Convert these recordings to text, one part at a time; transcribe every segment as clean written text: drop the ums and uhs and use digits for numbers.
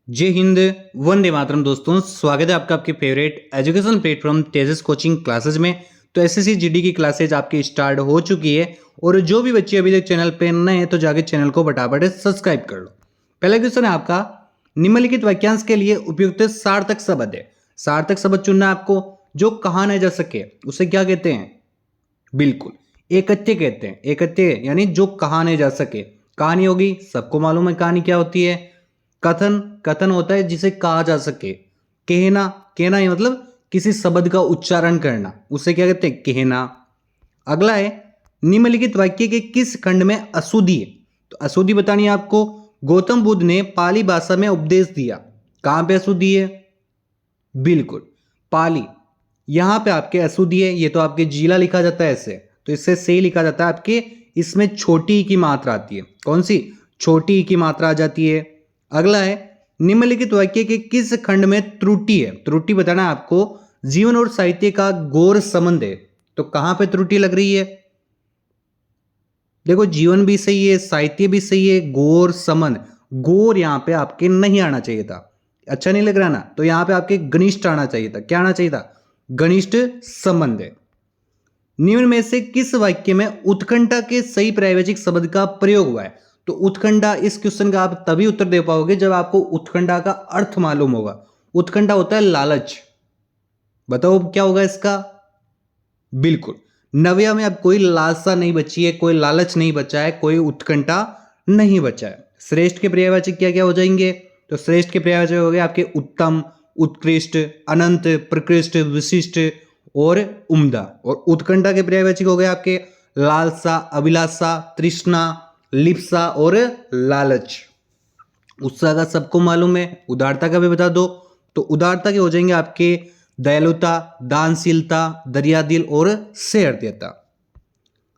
जय हिंद। वंदे मातरम। दोस्तों, स्वागत है आपका आपके फेवरेट एजुकेशन प्लेटफॉर्म तेजस कोचिंग क्लासेज में। तो एसएससी जीडी की क्लासेज आपकी स्टार्ट हो चुकी है और जो भी बच्चे अभी तक चैनल पे नए हैं तो जाके चैनल को फटाफट सब्सक्राइब कर लो। पहला क्वेश्चन है आपका, निम्नलिखित वाक्यांश के लिए उपयुक्त सार्थक शब्द है। सार्थक शब्द चुनना है आपको जो कहा नहीं जा सके उसे क्या कहते हैं? बिल्कुल, एकत्य कहते हैं। एकत्य यानी जो कहा नहीं जा सके। कहानी होगी, सबको मालूम है कहानी क्या होती है। कथन, कथन होता है जिसे कहा जा सके। कहना, कहना ये मतलब किसी शब्द का उच्चारण करना, उसे क्या कहते हैं? कहना। अगला है, निम्नलिखित वाक्य के किस खंड में अशुद्धि है? तो अशुद्धि बतानी है आपको। गौतम बुद्ध ने पाली भाषा में उपदेश दिया। कहां पे अशुद्धि है? बिल्कुल, पाली। यहां पे आपके अशुद्धि है, ये तो आपके जिला लिखा जाता है ऐसे, तो इससे सही लिखा जाता है आपके, इसमें छोटी ई की मात्रा आती है। कौन सी? छोटी ई की मात्रा आ जाती है। अगला है, निम्नलिखित वाक्य के किस खंड में त्रुटि है? त्रुटि बताना है आपको। जीवन और साहित्य का गौर संबंध है, तो कहां पे त्रुटि लग रही है? देखो, जीवन भी सही है, साहित्य भी सही है, गौर संबंध, गौर यहां पे आपके नहीं आना चाहिए था। अच्छा नहीं लग रहा ना, तो यहां पे आपके घनिष्ठ आना चाहिए था। क्या आना चाहिए था? घनिष्ठ संबंध है। निम्न में से किस वाक्य में उत्कंठा के सही पर्यायवाची शब्द का प्रयोग हुआ है? तो उत्कंठा, इस क्वेश्चन का आप तभी उत्तर दे पाओगे जब आपको उत्कंठा का अर्थ मालूम होगा। उत्कंठा होता है लालच। बताओ क्या होगा इसका? बिल्कुल, नव्या में अब कोई लालसा नहीं बची है, कोई लालच नहीं बचा है, कोई उत्कंठा नहीं बचा है। श्रेष्ठ के पर्यायवाचक क्या क्या हो जाएंगे? तो श्रेष्ठ के पर्यायवाचक हो गए आपके उत्तम, उत्कृष्ट, अनंत, प्रकृष्ट, विशिष्ट और उम्दा। और उत्कंठा के पर्यायवाचक हो गए आपके लालसा, अभिलाषा, तृष्णा, लिप्सा और लालच। उत्साह का सबको मालूम है। उदारता का भी बता दो, तो उदारता के हो जाएंगे आपके दयालुता, दानशीलता, दरिया दिल और सहृदयता।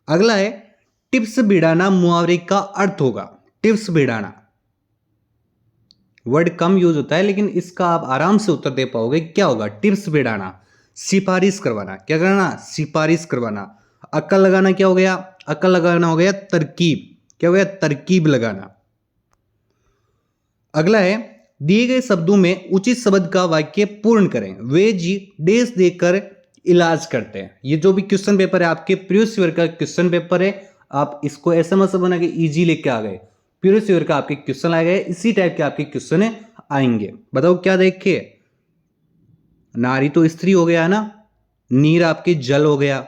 अगला है, टिप्स भिड़ाना मुहावरे का अर्थ होगा। टिप्स भिड़ाना वर्ड कम यूज होता है लेकिन इसका आप आराम से उत्तर दे पाओगे। क्या होगा टिप्स भिड़ाना? सिफारिश करवाना। क्या करना? सिफारिश करवाना। अक्ल लगाना क्या हो गया? अक्ल लगाना हो गया तरकीब। क्या हो गया? तरकीब लगाना। अगला है, दिए गए शब्दों में उचित शब्द का वाक्य पूर्ण करें। वे जी डेस देकर इलाज करते हैं। ये जो भी क्वेश्चन पेपर है आपके प्रीवियस ईयर का क्वेश्चन पेपर है, आप इसको ऐसा मत बना के इजी लेके आ गए। प्रीवियस ईयर का आपके क्वेश्चन आ गए, इसी टाइप के आपके क्वेश्चन आएंगे। बताओ क्या देखे? नारी तो स्त्री हो गया ना, नीर आपके जल हो गया,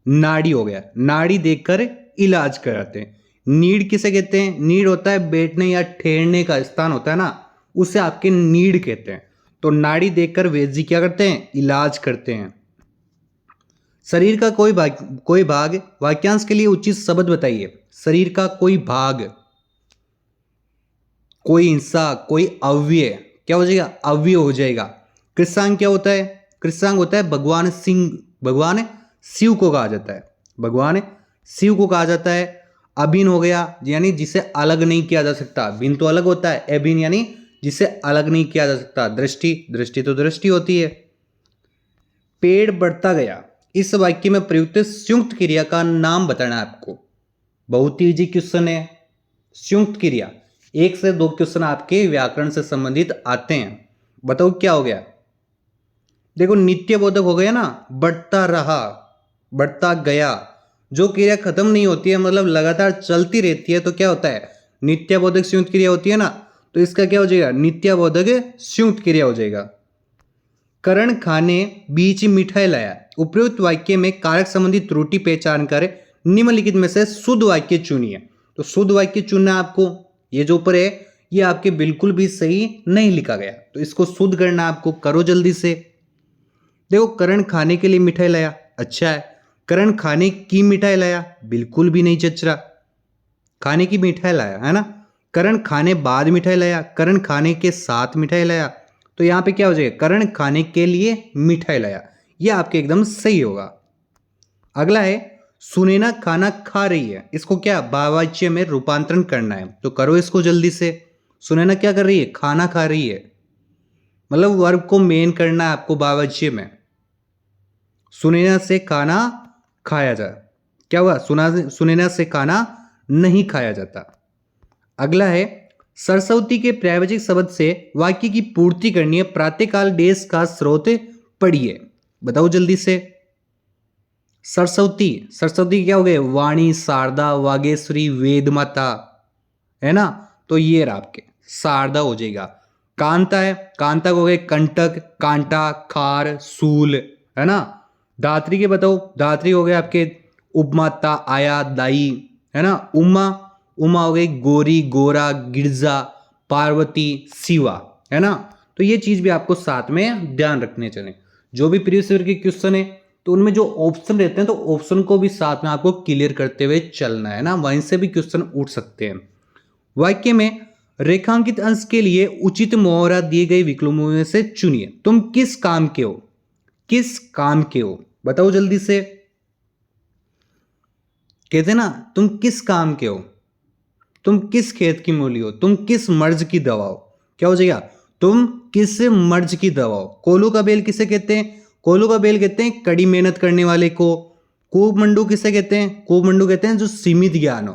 नाड़ी हो गया, नाड़ी देखकर इलाज कराते हैं। नीड किसे कहते हैं? नीड होता है बैठने या ठहरने का स्थान होता है ना, उसे आपके नीड कहते हैं। तो नाड़ी देखकर वैद्य जी क्या करते हैं? इलाज करते हैं। शरीर का कोई भाग वाक्यांश के लिए उचित शब्द बताइए। शरीर का कोई भाग, कोई हिस्सा, कोई अवयव, क्या हो जाएगा? अवयव हो जाएगा। कृष्णांग क्या होता है? कृष्णांग होता है भगवान सिंह, भगवान शिव को कहा जाता है। भगवान शिव को कहा जाता है। अभिन्न हो गया यानी जिसे अलग नहीं किया जा सकता। भिन्न तो अलग होता है, अभिन्न यानी जिसे अलग नहीं किया जा सकता। दृष्टि, दृष्टि तो दृष्टि होती है। पेड़ बढ़ता गया, इस वाक्य में प्रयुक्त संयुक्त क्रिया का नाम बताना है आपको। बहुत ही इजी क्वेश्चन है। संयुक्त क्रिया, एक से दो क्वेश्चन आपके व्याकरण से संबंधित आते हैं। बताओ क्या हो गया? देखो, नित्य बोधक हो गया ना, बढ़ता रहा, बढ़ता गया। जो क्रिया खत्म नहीं होती है, मतलब लगातार चलती रहती है, तो क्या होता है? नित्य संयुक्त क्रिया होती है ना, तो इसका क्या हो जाएगा? नित्य संयुक्त क्रिया हो जाएगा। करण खाने बीच मिठाई लाया, उपयुक्त वाक्य में कारक संबंधी त्रुटि पहचान कर निम्नलिखित में से शुद्ध वाक्य चुनिए। तो शुद्ध वाक्य चुनना है आपको। ये जो ऊपर है ये आपके बिल्कुल भी सही नहीं लिखा गया, तो इसको शुद्ध करना आपको। करो जल्दी से। देखो, करण खाने के लिए मिठाई लाया, अच्छा है। करण खाने की मिठाई लाया, बिल्कुल भी नहीं चच रहा। खाने की मिठाई लाया है ना। करण खाने बाद मिठाई लाया, करण खाने के साथ मिठाई लाया, तो यहां पे क्या हो जाएगा? करण खाने के लिए मिठाई लाया। यह आपके एकदम सही होगा। अगला है, सुनैना खाना खा रही है, इसको क्या भाववाच्य में रूपांतरण करना है, तो करो इसको जल्दी से। सुनैना क्या कर रही है? खाना खा रही है, मतलब वर्ब को मेन करना है आपको भाववाच्य में। सुनैना से खाना खाया जाए, क्या हुआ? सुनैना से खाना नहीं खाया जाता। अगला है, सरस्वती के पर्यायवाची शब्द से वाक्य की पूर्ति करनी है। प्रातःकाल देश का स्रोत पढ़िए, बताओ जल्दी से। सरस्वती, सरस्वती क्या हो गए? वाणी, शारदा, वागेश्वरी, वेद माता, है ना। तो ये रहा आपके शारदा हो जाएगा। कांता है, कांता को हो गए कंटक, कांटा, खार, सूल, है ना। धात्री के बताओ, धात्री हो गए आपके उपमाता, आया, दाई, है ना। उमा, उमा हो गई गोरी, गोरा, गिरजा, पार्वती, शिवा, है ना। तो ये चीज भी आपको साथ में ध्यान रखने चले। जो भी प्रीवियस ईयर के क्वेश्चन है तो उनमें जो ऑप्शन रहते हैं तो ऑप्शन को भी साथ में आपको क्लियर करते हुए चलना है ना, वहीं से भी क्वेश्चन उठ सकते हैं। वाक्य में रेखांकित अंश के लिए उचित मुहावरा दिए गए विकल्पों में से चुनिए। तुम किस काम के हो? किस काम के हो, बताओ जल्दी से। कहते ना तुम किस काम के हो, तुम किस खेत की मूली हो, तुम किस मर्ज की दवा हो। क्या हो जाएगा? तुम किस मर्ज की दवा हो। कोल्हू का बेल किसे कहते हैं? कोल्हू का बेल कहते हैं कड़ी मेहनत करने वाले को। कूपमंडू किसे कहते हैं? कूपमंडू कहते हैं जो सीमित ज्ञान हो,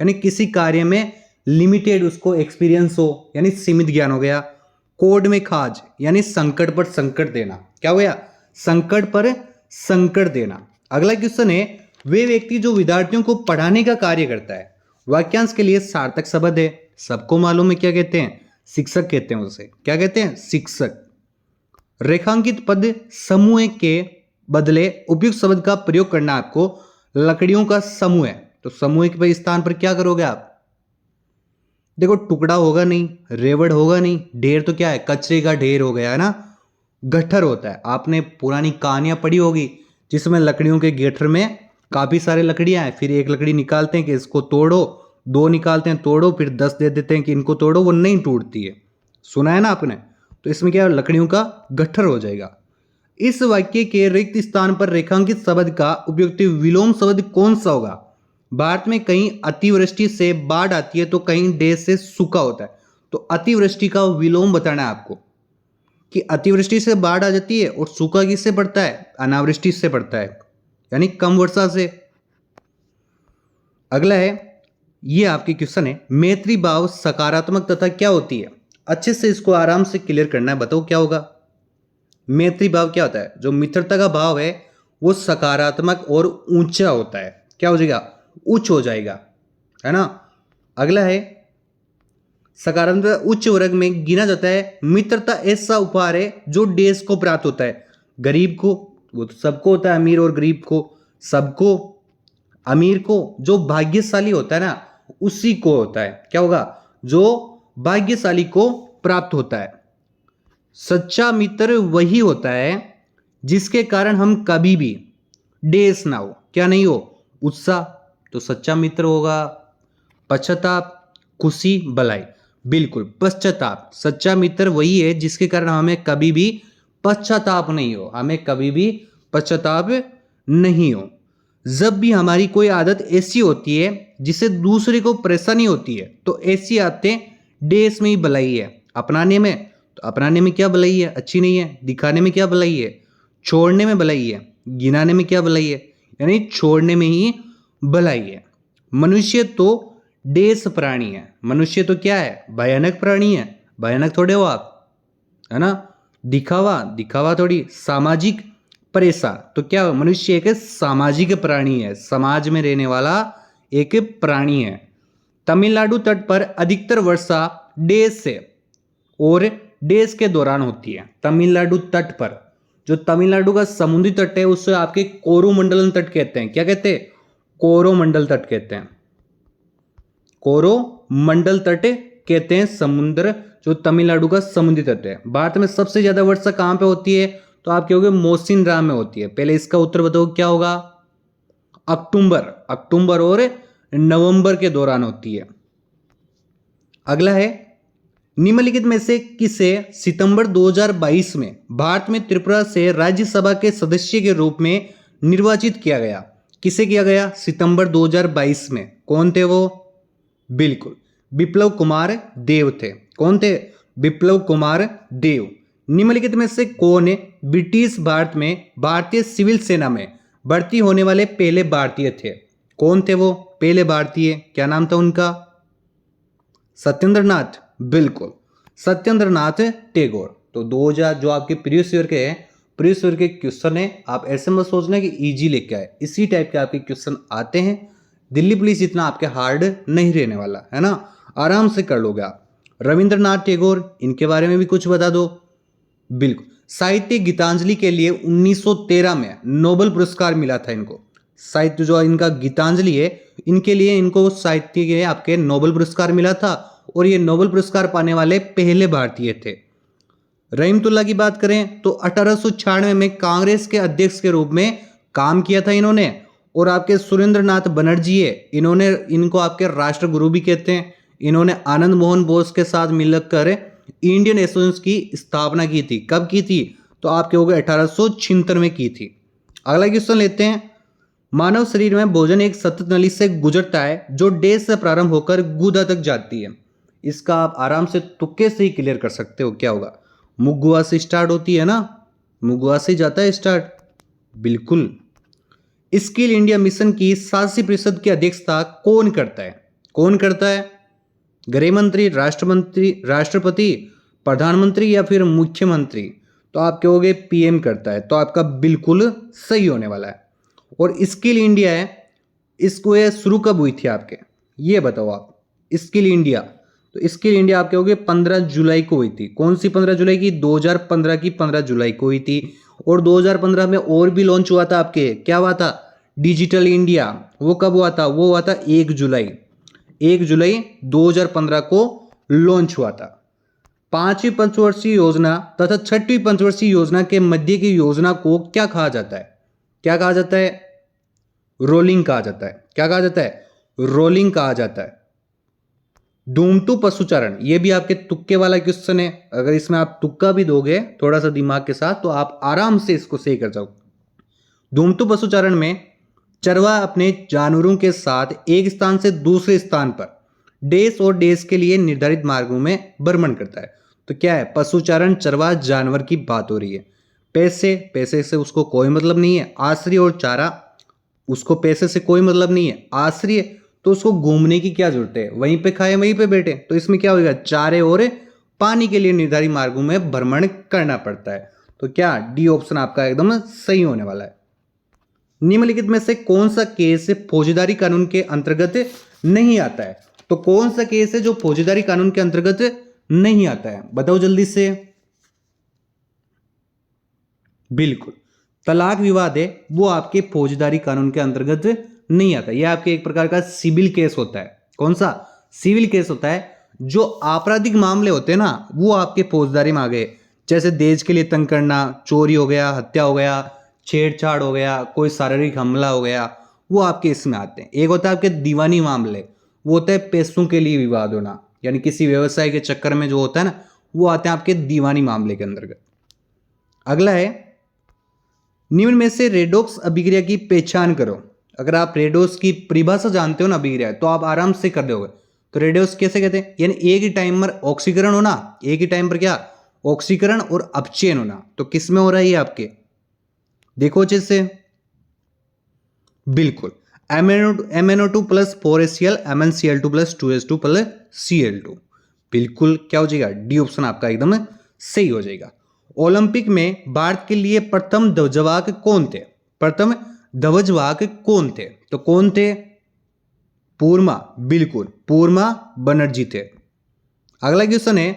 यानी किसी कार्य में लिमिटेड उसको एक्सपीरियंस हो, यानी सीमित ज्ञान हो गया। कोड में खाज, यानी संकट पर संकट देना। क्या हो गया? संकट पर संकट देना। अगला क्वेश्चन है, वे व्यक्ति जो विद्यार्थियों को पढ़ाने का कार्य करता है। वाक्यांश के लिए सार्थक शब्द है, सबको मालूम है क्या कहते हैं? शिक्षक कहते हैं उसे। क्या कहते हैं? शिक्षक। रेखांकित पद समूह के बदले उपयुक्त शब्द का प्रयोग करना आपको। लकड़ियों का समूह है तो समूह के स्थान पर क्या करोगे आप? देखो टुकड़ा होगा नहीं, रेवड़ होगा नहीं, ढेर तो क्या है? कचरे का ढेर हो गया, है ना। गट्ठर होता है, आपने पुरानी कहानियां पढ़ी होगी जिसमें लकड़ियों के गट्ठर में काफी सारे लकड़ियां हैं, फिर एक लकड़ी निकालते हैं कि इसको तोड़ो, दो निकालते हैं तोड़ो, फिर 10 दे देते हैं कि इनको तोड़ो, वो नहीं टूटती है। सुना है ना आपने। तो इसमें क्या है? लकड़ियों का गट्ठर हो जाएगा। इस वाक्य के रिक्त स्थान पर रेखांकित शब्द का उपयुक्त विलोम शब्द कौन सा होगा? भारत में कहीं अतिवृष्टि से बाढ़ आती है तो कहीं देश से सूखा होता है। तो अतिवृष्टि का विलोम बताना है आपको कि अतिवृष्टि से बाढ़ आ जाती है और सूखा किससे पड़ता है? अनावृष्टि से पड़ता है, यानी कम वर्षा से। अगला है, ये आपके क्वेश्चन है, मैत्री भाव सकारात्मक तथा क्या होती है? अच्छे से इसको आराम से क्लियर करना है, बताओ क्या होगा। मैत्री भाव क्या होता है? जो मित्रता का भाव है वो सकारात्मक और ऊंचा होता है। क्या हो जाएगा? उच्च हो जाएगा, है ना। अगला है, सकारात्मक उच्च वर्ग में गिना जाता है। मित्रता ऐसा उपहार है जो देश को प्राप्त होता है। गरीब को, वो तो सबको होता है, अमीर और गरीब को, सबको। अमीर को, जो भाग्यशाली होता है ना उसी को होता है। क्या होगा? जो भाग्यशाली को प्राप्त होता है। सच्चा मित्र वही होता है जिसके कारण हम कभी भी देश ना हो, क्या नहीं हो? उत्साह। तो सच्चा मित्र होगा। पश्चाताप, खुशी, भलाई। बिल्कुल पश्चाताप। सच्चा मित्र वही है जिसके कारण हमें कभी भी पश्चाताप नहीं हो, हमें कभी भी पश्चाताप नहीं हो। जब भी हमारी कोई आदत ऐसी होती है जिससे दूसरे को परेशानी होती है तो ऐसी आदतें देश में ही भलाई है। अपनाने में, तो अपनाने में क्या भलाई है? अच्छी नहीं है। दिखाने में क्या भलाई है? छोड़ने में भलाई है। गिनाने में क्या भलाई है? यानी छोड़ने में ही भलाई है। मनुष्य तो देश प्राणी है। मनुष्य तो क्या है? भयानक प्राणी है। भयानक थोड़े हो आप, है ना। दिखावा, दिखावा थोड़ी। सामाजिक परेशान, तो क्या मनुष्य एक सामाजिक प्राणी है, समाज में रहने वाला एक प्राणी है। तमिलनाडु तट पर अधिकतर वर्षा देश से और देश के दौरान होती है। तमिलनाडु तट पर, जो तमिलनाडु का समुद्री तट है उसे आपके कोरोमंडल तट कहते हैं। क्या कहते हैं? कोरोमंडल तट कहते हैं। कोरोमंडल तट कहते हैं समुद्र, जो तमिलनाडु का समुद्री तट है। भारत में सबसे ज्यादा वर्षा कहां पे होती है? तो आप कहोगे मौसिनराम में होती है। पहले इसका उत्तर बताओ क्या होगा? अक्टूबर, अक्टूबर और नवंबर के दौरान होती है। अगला है, निम्नलिखित में से किसे सितंबर 2022 में भारत में त्रिपुरा से राज्यसभा के सदस्य के रूप में निर्वाचित किया गया? किसे किया गया? सितंबर 2022 में। कौन थे वो? बिल्कुल बिप्लब कुमार देव थे। कौन थे? बिप्लब कुमार देव। निम्नलिखित में से कौन ब्रिटिश भारत में भारतीय सिविल सेना में भर्ती होने वाले पहले भारतीय थे? कौन थे वो पहले भारतीय? क्या नाम था उनका? सत्येंद्रनाथ, बिल्कुल सत्येंद्रनाथ टैगोर। तो 2000 जो आपके प्रीवियस ईयर के हैं, प्रीवियस ईयर के क्वेश्चन है, आप ऐसे मत सोचना कि इजी लेके आए, इसी टाइप के आपके क्वेश्चन आते हैं। दिल्ली पुलिस इतना आपके हार्ड नहीं रहने वाला है ना, आराम से कर लोगे आप। रविंद्रनाथ टैगोर, इनके बारे में भी कुछ बता दो। बिल्कुल, साहित्य गीतांजलि के लिए 1913 में नोबेल पुरस्कार मिला था इनको। साहित्य जो इनका गीतांजलि है, इनके लिए इनको साहित्य के आपके नोबेल पुरस्कार मिला था, और ये नोबेल पुरस्कार पाने वाले पहले भारतीय थे। रहीमतुल्लाह की बात करें तो 1896 में कांग्रेस के अध्यक्ष के रूप में काम किया था इन्होंने। और आपके सुरेंद्रनाथ बनर्जी है, इनको आपके राष्ट्रगुरु भी कहते हैं। इन्होंने आनंद मोहन बोस के साथ मिलकर इंडियन एसोसिएशन की स्थापना की थी। कब की थी? तो आपके हो गए 1876 में की थी। अगला क्वेश्चन लेते हैं। मानव शरीर में भोजन एक सतत नली से गुजरता है जो डेज से प्रारंभ होकर गुदा तक जाती है। इसका आप आराम से तुक्के से ही क्लियर कर सकते हो। क्या होगा? मुगुआ से स्टार्ट होती है ना, मुगुआ से जाता है स्टार्ट। बिल्कुल। स्किल इंडिया मिशन की 87% की अध्यक्षता कौन करता है? कौन करता है? गृह मंत्री, राष्ट्रपति, प्रधानमंत्री या फिर मुख्यमंत्री? तो आप कहोगे पीएम करता है, तो आपका बिल्कुल सही होने वाला है। और स्किल इंडिया है, इसको ये शुरू कब हुई थी आपके, ये बताओ आप। स्किल इंडिया, तो स्किल इंडिया आप कहोगे 15 जुलाई को हुई थी। कौन सी 15 जुलाई की? 2015 की 15 जुलाई को हुई थी। और 2015 में और भी लॉन्च हुआ था आपके, क्या हुआ था? Digital India. वो कब हुआ था? वो हुआ था 1 जुलाई 2015 को लॉन्च हुआ था। 5वीं पंचवर्षीय योजना तथा 6वीं पंचवर्षीय योजना के मध्य की योजना को क्या कहा जाता है? क्या कहा जाता है? रोलिंग कहा जाता है। क्या कहा जाता है? रोलिंग कहा जाता है। धूमटू पशुचारण, ये भी आपके तुक्के वाला क्वेश्चन है। अगर इसमें आप तुक्का भी दोगे थोड़ा सा दिमाग के साथ, तो आप आराम से इसको सही कर जाओगे। धूमटू पशुचारण में चरवाहा अपने जानवरों के साथ एक स्थान से दूसरे स्थान पर देश और देश के लिए निर्धारित मार्गों में भ्रमण करता है। तो क्या है? पशुचारण, चरवाहा, जानवर की बात हो रही है। पैसे से उसको कोई मतलब नहीं है। आश्रय और चारा, उसको पैसे से कोई मतलब नहीं है। आश्रय तो उसको घूमने की क्या जरूरत है, वहीं पे खाए वहीं पे बैठे। तो इसमें क्या होगा? चारे और पानी के लिए निर्धारित मार्गों में भ्रमण करना पड़ता है। तो क्या डी ऑप्शन आपका एकदम सही होने वाला है। निम्नलिखित में से कौन सा केस फौजदारी कानून के अंतर्गत नहीं आता है? तो कौन सा केस है जो फौजदारी कानून के अंतर्गत नहीं आता है? बताओ जल्दी से। बिल्कुल, तलाक विवाद है, वो आपके फौजदारी कानून के अंतर्गत नहीं आता। यह आपके एक प्रकार का सिविल केस होता है। कौन सा? सिविल केस होता है। जो आपराधिक मामले होते हैं ना, वो आपके फौजदारी में आ गए। जैसे दहेज के लिए तंग करना, चोरी हो गया, हत्या हो गया, छेड़छाड़ हो गया, कोई शारीरिक हमला हो गया, वो आपके इसमें आते हैं। एक होता है आपके दीवानी मामले, वो होता है पैसों के लिए विवाद होना, यानी किसी व्यवसाय के चक्कर में जो होता है ना, वो आते हैं आपके दीवानी मामले के अंतर्गत। अगला है, निम्न में से रेडॉक्स अभिक्रिया की पहचान करो। अगर आप रेडॉक्स की परिभाषा जानते हो ना अभिक्रिया, तो आप आराम से कर दोगे। तो रेडॉक्स कैसे कहते हैं? यानी एक ही टाइम पर ऑक्सीकरण होना, एक ही टाइम पर क्या? ऑक्सीकरण और अपचयन होना। तो किस में हो रहा है ये आपके? देखो अच्छे से। बिल्कुल, MnO2 plus 4HCl, MnCl2 plus 2H2 plus Cl2। बिल्कुल क्या हो जाएगा? डी ऑप्शन आपका एकदम सही हो जाएगा। ओलंपिक में भारत के लिए प्रथम ध्वजवाहक कौन थे? प्रथम ध्वजवाहक कौन थे? तो कौन थे? पूर्मा, बिल्कुल पूर्मा बनर्जी थे। अगला क्वेश्चन है,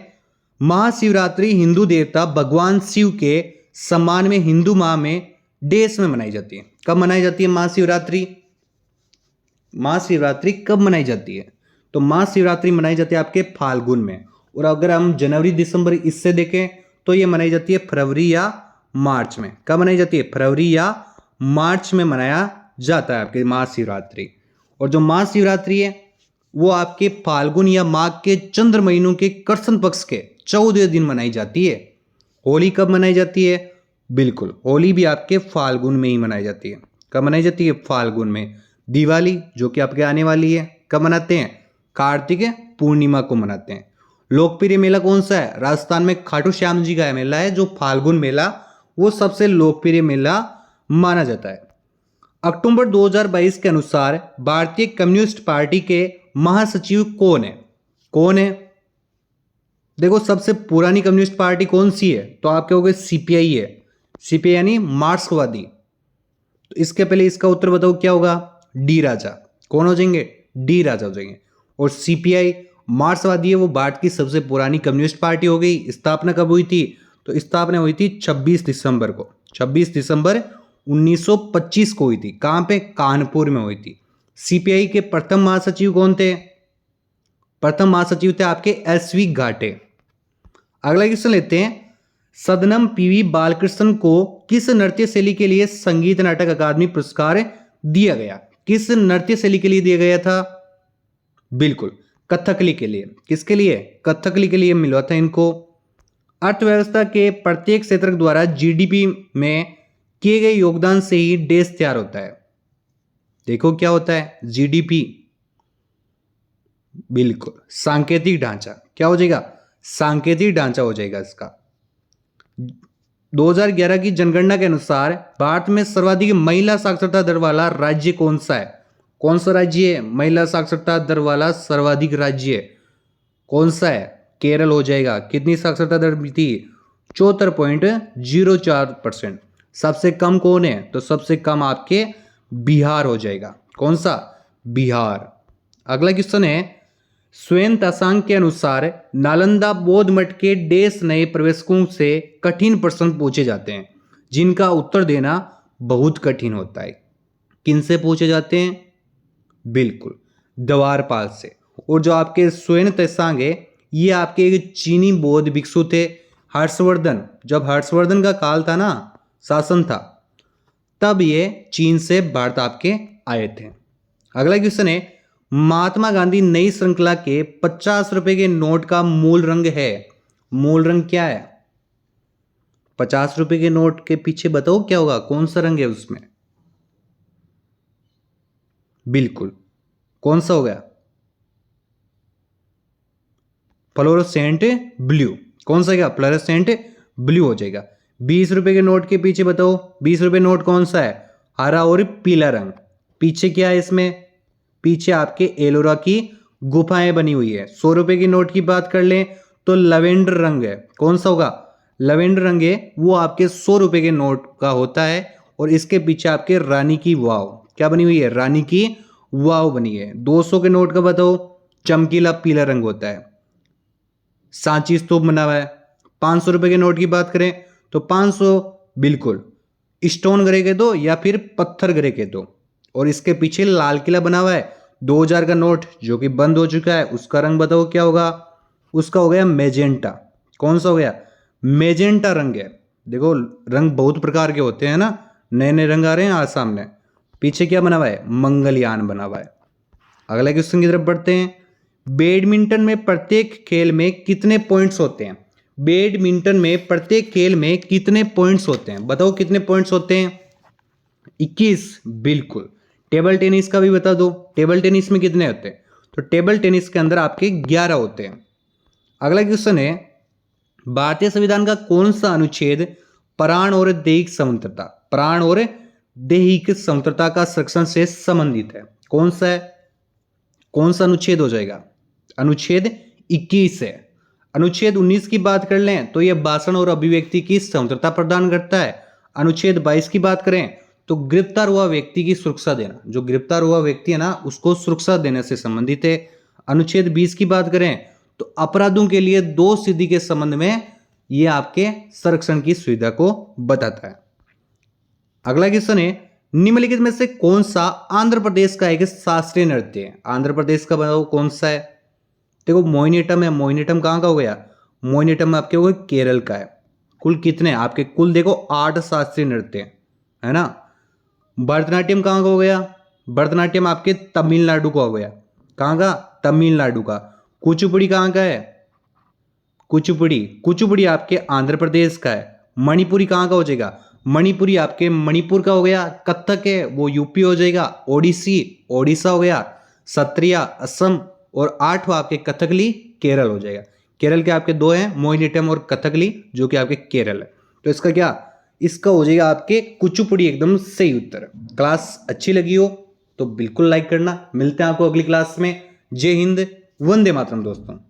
महाशिवरात्रि हिंदू देवता भगवान शिव के सम्मान में हिंदू माह में देश में मनाई जाती है। कब मनाई जाती है महाशिवरात्रि? महाशिवरात्रि कब मनाई जाती है? तो महाशिवरात्रि मनाई जाती है आपके फाल्गुन में। और अगर हम जनवरी दिसंबर इससे देखें तो ये मनाई जाती है फरवरी या मार्च में। कब मनाई जाती है? फरवरी या मार्च में मनाया जाता है आपके महाशिवरात्रि। और जो महाशिवरात्रि है वो आपके फाल्गुन या माघ के चंद्र महीनों के कृष्ण पक्ष के 14 दिन मनाई जाती है। होली कब मनाई जाती है? बिल्कुल, होली भी आपके फाल्गुन में ही मनाई जाती है। कब मनाई जाती है? फाल्गुन में। दिवाली जो कि आपके आने वाली है, कब मनाते हैं? कार्तिक पूर्णिमा को मनाते हैं। लोकप्रिय मेला कौन सा है? राजस्थान में खाटू श्याम जी का मेला है, जो फाल्गुन मेला, वो सबसे लोकप्रिय मेला माना जाता है। अक्टूबर 2022 के अनुसार भारतीय कम्युनिस्ट पार्टी के महासचिव कौन है? कौन है? देखो सबसे पुरानी कम्युनिस्ट पार्टी कौन सी है? तो आप कहोगे सीपीआई है। सीपीआई यानी मार्क्सवादी। तो इसके पहले इसका उत्तर बताओ क्या होगा? डी राजा। कौन हो जाएंगे? डी राजा हो जाएंगे। और सीपीआई मार्क्सवादी है, वो भारत की सबसे पुरानी कम्युनिस्ट पार्टी हो गई। स्थापना कब हुई थी? तो स्थापना हुई थी 26 दिसंबर को। 26 दिसंबर 1925 को हुई थी। कहां पे? कानपुर में हुई थी। सीपीआई के प्रथम महासचिव कौन थे? प्रथम महासचिव थे आपके एसवी घाटे। अगला क्वेश्चन लेते हैं। सदनम पीवी बालकृष्ण को किस नृत्य शैली के लिए संगीत नाटक अकादमी पुरस्कार दिया गया? किस नृत्य शैली के लिए दिया गया था? बिल्कुल कथकली के लिए। किसके लिए? कथकली के लिए मिला था इनको। अर्थव्यवस्था के प्रत्येक क्षेत्र द्वारा जीडीपी में किए गए योगदान से ही देश तैयार होता है। देखो क्या होता है? जीडीपी। बिल्कुल सांकेतिक ढांचा। क्या हो जाएगा? सांकेतिक ढांचा हो जाएगा इसका। 2011 की जनगणना के अनुसार भारत में सर्वाधिक महिला साक्षरता दर वाला राज्य कौन सा है? कौन सा राज्य है महिला साक्षरता दर वाला सर्वाधिक राज्य? कौन सा है? केरल हो जाएगा। कितनी साक्षरता दर थी? 74.04%। सबसे कम कौन है? तो सबसे कम आपके बिहार हो जाएगा। कौन सा? बिहार। अगला क्वेश्चन है। स्वयं तसांग के अनुसार नालंदा बौद्ध मठ के देश नए प्रवेशकों से कठिन प्रश्न पूछे जाते हैं जिनका उत्तर देना बहुत कठिन होता है। किनसे पूछे जाते हैं? बिल्कुल द्वारपाल से। और जो आपके स्वयं तसांग है ये आपके एक चीनी बौद्ध भिक्षु थे। हर्षवर्धन, जब हर्षवर्धन का काल था ना, शासन था, तब ये चीन से भारत आपके आए थे। अगला क्वेश्चन है। महात्मा गांधी नई श्रृंखला के 50 रुपए के नोट का मूल रंग है। मूल रंग क्या है? 50 रुपए के नोट के पीछे बताओ क्या होगा? कौन सा रंग है उसमें? बिल्कुल कौन सा हो गया? Fluorescent blue. कौन सा? क्या फ्लोरोसेंट ब्लू हो जाएगा। 20 रुपए के नोट के पीछे बताओ 20 रुपए नोट कौन सा है? हरा और पीला रंग। पीछे क्या है इसमें? पीछे आपके एलोरा की गुफाएं बनी हुई है। 100 रुपए की नोट की बात कर लें तो लवेंडर रंग है। कौन सा होगा? लवेंडर रंग है, वो आपके 100 रुपए के नोट का होता है। और इसके पीछे आपके रानी की वाव क्या बनी हुई है? रानी की वाव बनी है। 200 के नोट का बताओ। चमकीला पीला रंग होता है। सांची स्तूप बना हुआ है। 500 रुपए के नोट की बात करें तो 500 बिल्कुल स्टोन ग्रे के दो या फिर पत्थर ग्रे के दो। और इसके पीछे लाल किला बना हुआ है। 2000 का नोट जो कि बंद हो चुका है, उसका रंग बताओ क्या होगा? उसका हो गया मेजेंटा। कौन सा हो गया? मेजेंटा रंग है। देखो रंग बहुत प्रकार के होते हैं ना, नए नए रंग आ रहे हैं आज सामने। पीछे क्या बना हुआ है? मंगलयान बना हुआ है। अगला क्वेश्चन की तरफ बढ़ते हैं। बैडमिंटन में प्रत्येक खेल में कितने पॉइंट्स होते हैं? बैडमिंटन में प्रत्येक खेल में कितने पॉइंट्स होते हैं? बताओ कितने पॉइंट्स होते हैं? 21। बिल्कुल। टेबल टेनिस का भी बता दो। टेबल टेनिस में कितने होते हैं? तो टेबल टेनिस के अंदर आपके 11 होते हैं। अगला क्वेश्चन है। भारतीय संविधान का कौन सा अनुच्छेद प्राण और दैहिक स्वतंत्रता, प्राण और दैहिक स्वतंत्रता का संरक्षण से संबंधित है? कौन सा है? कौन सा अनुच्छेद हो जाएगा? अनुच्छेद 21 है। अनुच्छेद 19 की बात कर लें तो यह भाषण और अभिव्यक्ति की स्वतंत्रता प्रदान करता है। अनुच्छेद 22 की बात करें तो गिरफ्तार हुआ व्यक्ति की सुरक्षा देना, जो गिरफ्तार हुआ व्यक्ति है ना उसको सुरक्षा देने से संबंधित है। अनुच्छेद 20 की बात करें तो अपराधों के लिए दोष सिद्धि के संबंध में यह आपके संरक्षण की सुविधा को बताता है। अगला क्वेश्चन है। निम्नलिखित में से कौन सा आंध्र प्रदेश का एक शास्त्रीय नृत्य है? आंध्र प्रदेश का बताओ कौन सा है? देखो मोहिनीअट्टम है। मोहिनीअट्टम कहां का हो गया? मोहिनीअट्टम आपके हो गए केरल का है। कुल कितने आपके? कुल देखो 8 शास्त्रीय नृत्य है ना। भरतनाट्यम कहाँ का हो गया? भरतनाट्यम आपके तमिलनाडु का हो गया। कहाँ का? तमिलनाडु का। कुचिपुड़ी कहाँ का है? कुचिपुड़ी, कुचिपुड़ी आपके आंध्र प्रदेश का है। मणिपुरी कहाँ का हो जाएगा? मणिपुरी आपके मणिपुर का हो गया। कथक है वो यूपी हो जाएगा। ओडिसी ओडिशा हो गया। सत्रिया असम। और 8वां आपके कथकली केरल हो जाएगा। केरल के आपके 2 हैं, मोहिनीअट्टम और कथकली, जो कि आपके केरल है। तो इसका क्या? इसका हो जाएगा आपके कुचिपुड़ी एकदम सही उत्तर। क्लास अच्छी लगी हो तो बिल्कुल लाइक करना। मिलते हैं आपको अगली क्लास में। जय हिंद, वंदे मातरम दोस्तों।